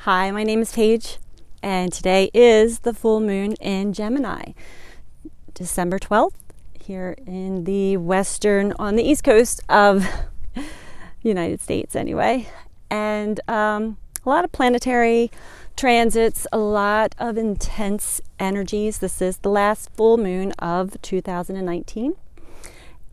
Hi, my name is Paige, and today is the full moon in Gemini, December 12th, here in the on the east coast of United States anyway. And a lot of planetary transits, a lot of intense energies. This is the last full moon of 2019.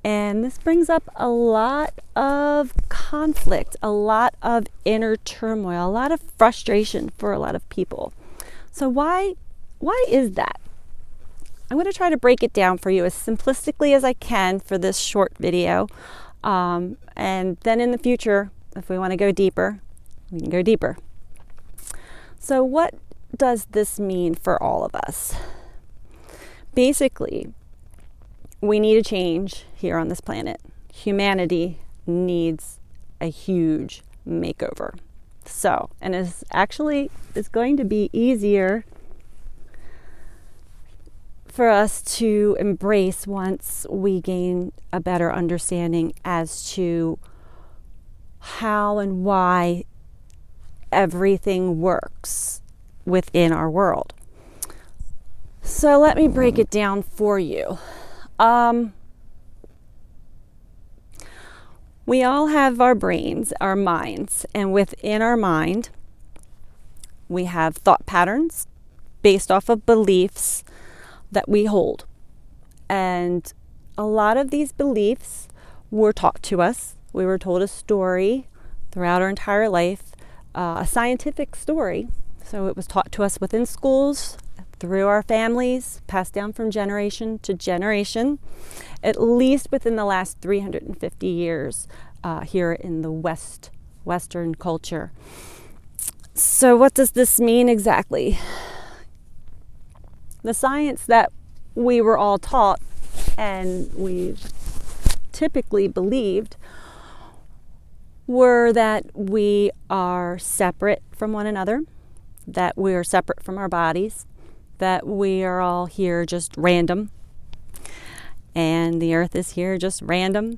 And this brings up a lot of conflict, a lot of inner turmoil, a lot of frustration for a lot of people. So why is that? I'm going to try to break it down for you as simplistically as I can for this short video. And then in the future, if we want to go deeper, we can go deeper. So what does this mean for all of us? Basically, we need a change here on this planet. Humanity needs a huge makeover. So, and it's going to be easier for us to embrace once we gain a better understanding as to how and why everything works within our world. So let me break it down for you. We all have our brains, our minds, and within our mind, we have thought patterns based off of beliefs that we hold. And a lot of these beliefs were taught to us. We were told a story throughout our entire life, a scientific story. So it was taught to us within schools, through our families, passed down from generation to generation, at least within the last 350 years here in the Western culture. So what does this mean exactly? The science that we were all taught and we typically believed were that we are separate from one another, that we are separate from our bodies, that we are all here just random, and the earth is here just random,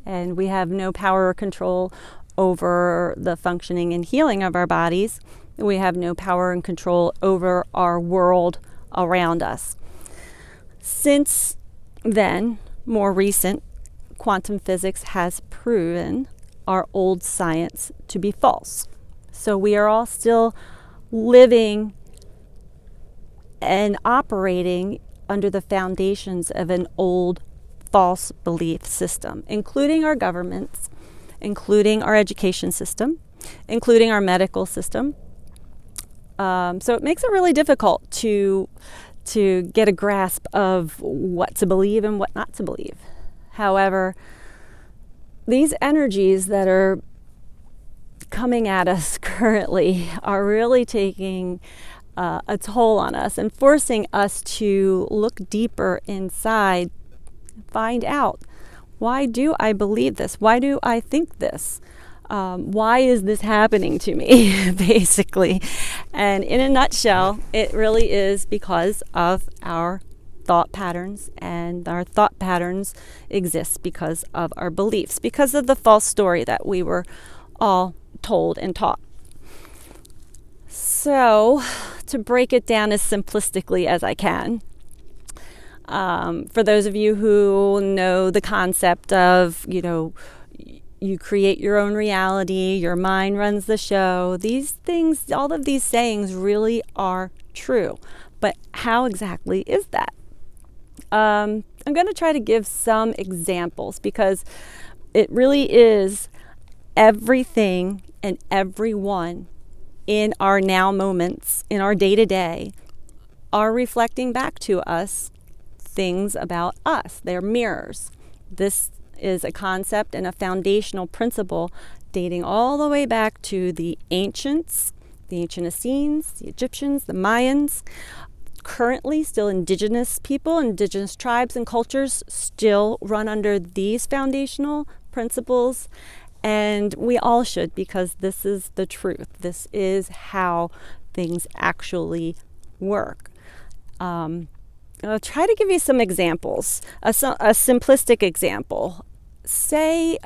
and we have no power or control over the functioning and healing of our bodies. We have no power and control over our world around us. Since then, more recent, quantum physics has proven our old science to be false. So we are all still living and operating under the foundations of an old false belief system, including our governments, including our education system, including our medical system. So it makes it really difficult to get a grasp of what to believe and what not to believe. However, these energies that are coming at us currently are really taking a toll on us and forcing us to look deeper inside, find out, why do I believe this? Why do I think this? Why is this happening to me, basically? And in a nutshell, it really is because of our thought patterns, and our thought patterns exist because of our beliefs, because of the false story that we were all told and taught. So, to break it down as simplistically as I can, for those of you who know the concept of, you create your own reality, your mind runs the show, these things, all of these sayings really are true. But how exactly is that? I'm going to try to give some examples because it really is everything and everyone in our now moments, in our day-to-day, are reflecting back to us things about us. They're mirrors. This is a concept and a foundational principle dating all the way back to the ancients, the ancient Essenes, the Egyptians, the Mayans. Currently, still indigenous people, indigenous tribes and cultures still run under these foundational principles. And we all should, because this is the truth. This is how things actually work. I'll try to give you some examples. A simplistic example. Say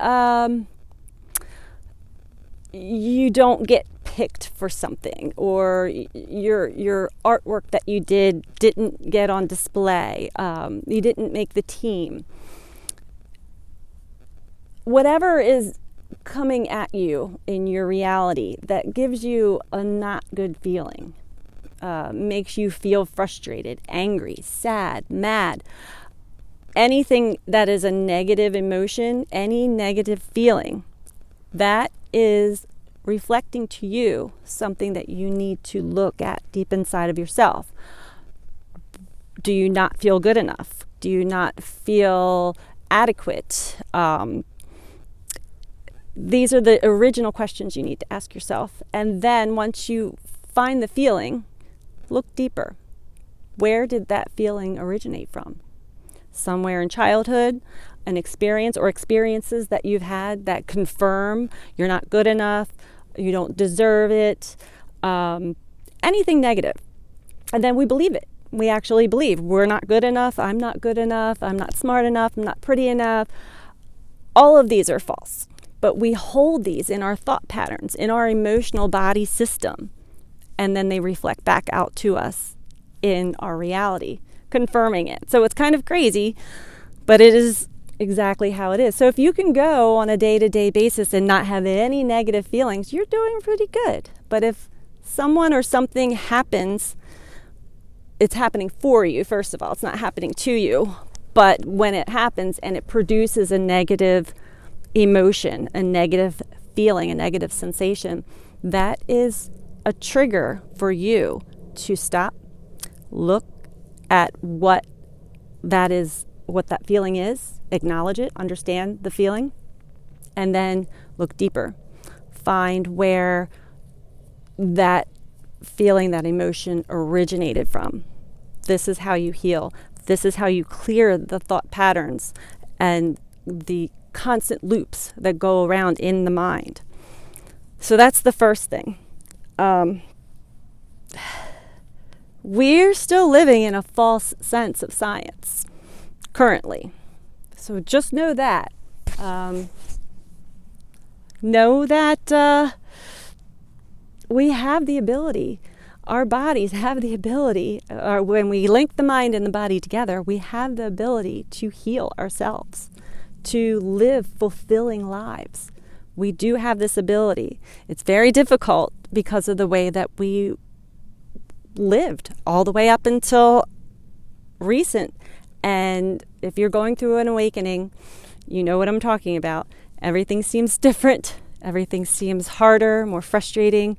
you don't get picked for something, or your artwork that you didn't get on display, you didn't make the team. Whatever is coming at you in your reality that gives you a not good feeling, makes you feel frustrated, angry, sad, mad, anything that is a negative emotion, any negative feeling, that is reflecting to you something that you need to look at deep inside of yourself. Do you not feel good enough? Do you not feel adequate? These are the original questions you need to ask yourself. And then once you find the feeling, look deeper. Where did that feeling originate from? Somewhere in childhood, an experience or experiences that you've had that confirm you're not good enough, you don't deserve it, anything negative. And then we believe it. We actually believe we're not good enough, I'm not good enough, I'm not smart enough, I'm not pretty enough. All of these are false. But we hold these in our thought patterns, in our emotional body system, and then they reflect back out to us in our reality, confirming it. So it's kind of crazy, but it is exactly how it is. So if you can go on a day-to-day basis and not have any negative feelings, you're doing pretty good. But if someone or something happens, it's happening for you, first of all. It's not happening to you. But when it happens and it produces a negative emotion, a negative feeling, a negative sensation, that is a trigger for you to stop, look at what that is, what that feeling is, acknowledge it, understand the feeling, and then look deeper. Find where that feeling, that emotion originated from. This is how you heal. This is how you clear the thought patterns and the constant loops that go around in the mind. So that's the first thing. We're still living in a false sense of science currently. So just know that. Know that we have the ability, our bodies have the ability, or when we link the mind and the body together, we have the ability to heal ourselves, to live fulfilling lives. We do have this ability. It's very difficult because of the way that we lived all the way up until recent. And if you're going through an awakening, you know what I'm talking about. Everything seems different. Everything seems harder, more frustrating.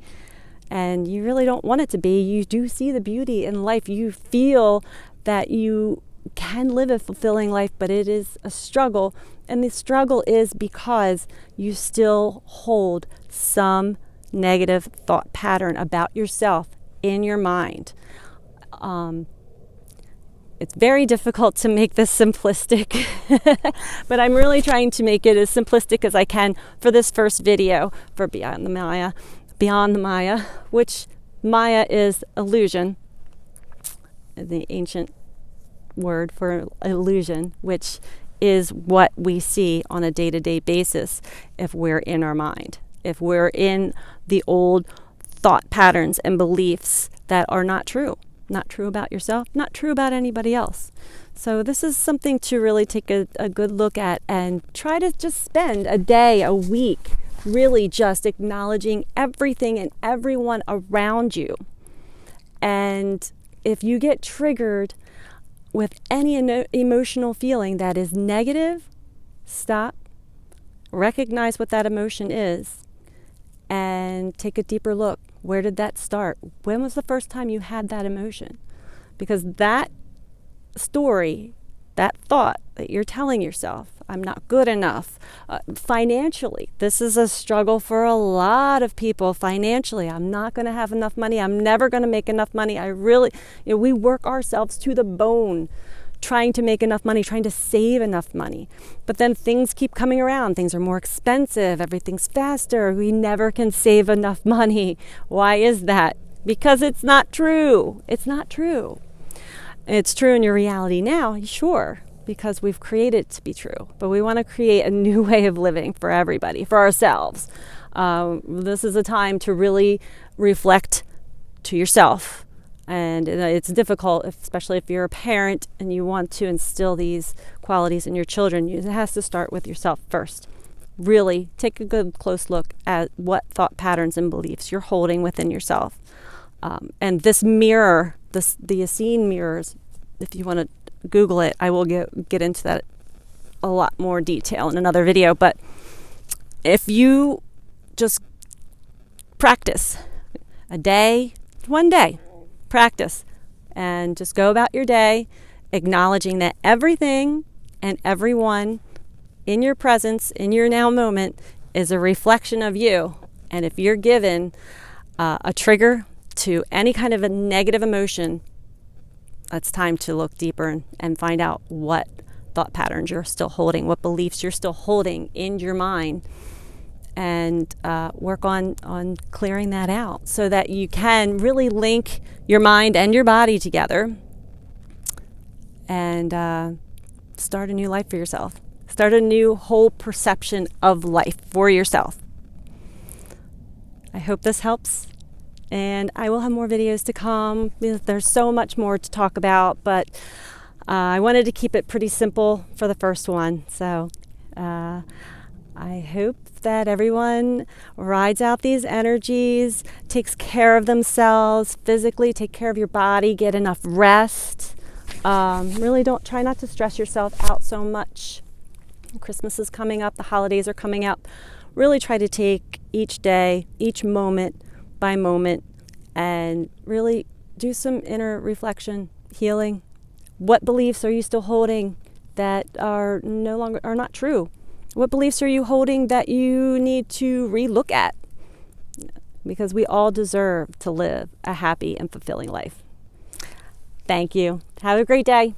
And you really don't want it to be. You do see the beauty in life. You feel that you can live a fulfilling life, but it is a struggle. And the struggle is because you still hold some negative thought pattern about yourself in your mind. It's very difficult to make this simplistic, but I'm really trying to make it as simplistic as I can for this first video for Beyond the Maya, which Maya is illusion, the ancient word for illusion, which is what we see on a day-to-day basis if we're in our mind, if we're in the old thought patterns and beliefs that are not true about yourself, not true about anybody else. So this is something to really take a good look at and try to just spend a day, a week, really just acknowledging everything and everyone around you. And if you get triggered with any emotional feeling that is negative, stop, recognize what that emotion is, and take a deeper look. Where did that start? When was the first time you had that emotion? Because that story, that thought that you're telling yourself, I'm not good enough, financially, this is a struggle for a lot of people financially. I'm not going to have enough money. I'm never going to make enough money. We work ourselves to the bone trying to make enough money, trying to save enough money. But then things keep coming around. Things are more expensive. Everything's faster. We never can save enough money. Why is that? Because it's not true. It's not true. It's true in your reality now, sure, because we've created it to be true. But we want to create a new way of living for everybody, for ourselves. This is a time to really reflect to yourself. And it's difficult, especially if you're a parent and you want to instill these qualities in your children. It has to start with yourself first. Really take a good close look at what thought patterns and beliefs you're holding within yourself. And this mirror, the Essene mirrors, if you want to Google it, I will get into that a lot more detail in another video. But if you just practice one day, practice, and just go about your day acknowledging that everything and everyone in your presence, in your now moment, is a reflection of you. And if you're given a trigger to any kind of a negative emotion, it's time to look deeper and find out what thought patterns you're still holding, what beliefs you're still holding in your mind, and work on clearing that out so that you can really link your mind and your body together and start a new life for yourself. Start a new whole perception of life for yourself. I hope this helps, and I will have more videos to come. There's so much more to talk about, but I wanted to keep it pretty simple for the first one. So I hope that everyone rides out these energies, takes care of themselves physically, take care of your body, get enough rest. Really try not to stress yourself out so much. Christmas is coming up, the holidays are coming up. Really try to take each day, each moment by moment, and really do some inner reflection, healing. What beliefs are you still holding that are not true? What beliefs are you holding that you need to relook at? Because we all deserve to live a happy and fulfilling life. Thank you. Have a great day.